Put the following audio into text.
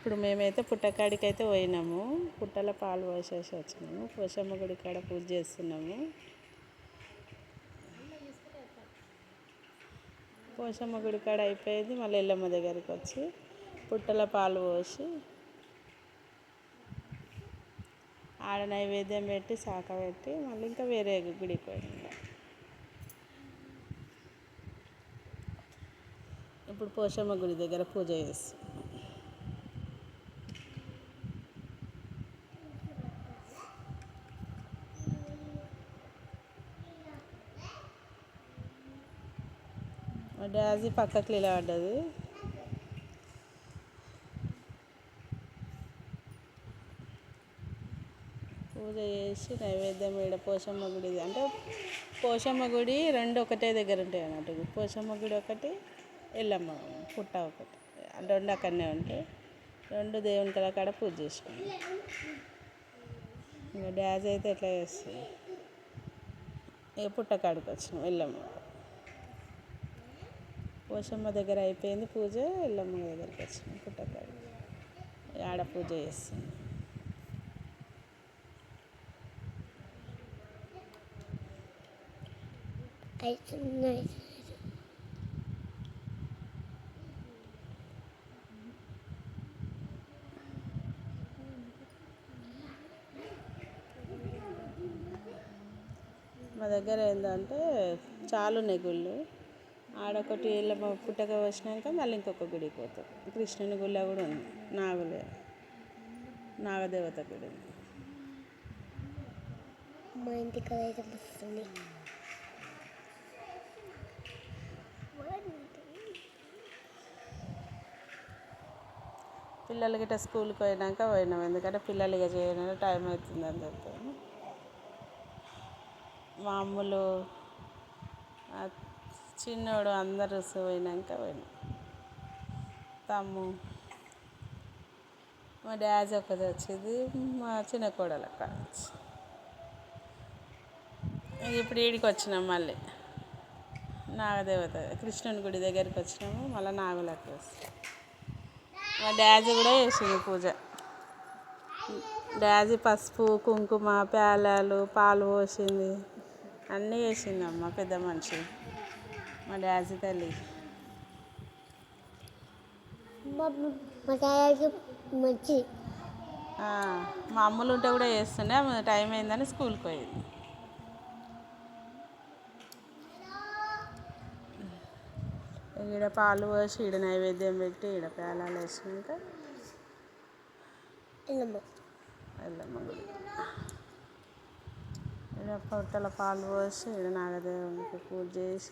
ఇప్పుడు మేమైతే పుట్టకాడికి అయితే పోయినాము. పుట్టల పాలు పోసేసి వచ్చినాము. పోషమ్మ గుడి కాడ పూజ చేస్తున్నాము. పోషమ్మ గుడి కాడ అయిపోయింది. మళ్ళీ ఎల్లమ్మ దగ్గరికి వచ్చి పుట్టల పాలు పోసి ఆడ నైవేద్యం పెట్టి శాఖ పెట్టి మళ్ళీ ఇంకా వేరే గుడికి పోయినాం. ఇప్పుడు పోషమ్మ గుడి దగ్గర పూజ చేస్తాం. మా డాజీ పక్కకి నిలబడ్డది. పూజ చేసి నైవేద్యం ఈడ పోషమ్మ గుడి అంటే పోషమ్మ గుడి రెండు ఒకటే దగ్గర ఉంటాయి అన్నట్టు. పోషమ్మ గుడి ఒకటి, ఎల్లమ్మ పుట్ట ఒకటి, రెండు అక్కడనే ఉంటాయి. రెండు దేవుని కాడ పూజ చేసుకున్నాం. ఇంకా డాన్స్ అయితే ఎట్లా చేస్తుంది. ఇక పుట్టకాడికి వచ్చినాం. ఎల్లమ్మ పోషమ్మ దగ్గర అయిపోయింది పూజ. ఎల్లమ్మ దగ్గరికి వచ్చినాం పుట్టకాడికి. ఆడ పూజ చేస్తుంది. మా దగ్గర ఏంటంటే చాలా ఉన్నాయి గుళ్ళు. ఆడొకటి ఎల్లమ్మ పుట్టక వచ్చినాక మళ్ళీ ఇంకొక గుడికి పోతాం. కృష్ణుని గుళ్ళ కూడా ఉంది. నాగదేవత గుడి మా ఇంటికి అయితే వస్తుంది. పిల్లలు గిట్ట స్కూల్కి పోయినాక పోయినాం. ఎందుకంటే పిల్లలు ఇక చేయడానికి టైం అవుతుంది అని చెప్పాను. మా అమ్ములు చిన్నోడు అందరూ పోయినాక పోయినాం. మా డాడీ ఒకటి వచ్చింది. మా చిన్న కోడలు అక్కడ వచ్చి ఇప్పుడు ఈడికి వచ్చినాం. మళ్ళీ నాగదేవత కృష్ణుని గుడి దగ్గరికి వచ్చినాము. మళ్ళీ నాగులకి వస్తాం. మా డాడీ కూడా చేసింది పూజ. డాడీ పసుపు, కుంకుమ, పేలాలు, పాలు పోసింది. అన్నీ చేసిందమ్మ పెద్ద మనిషి మా డాడీ తల్లి. మా అమ్ములు ఉంటే కూడా చేస్తుండే. టైం అయిందని స్కూల్కి పోయింది. ఈడ పాలు పోసి ఈడ నైవేద్యం పెట్టి ఈడ పేలాలు వేసినాక ఎల్లమ్మ గుడి ఈడ పొట్టల పాలు పోసి ఈడ నాగదేవునికి పూజ చేసి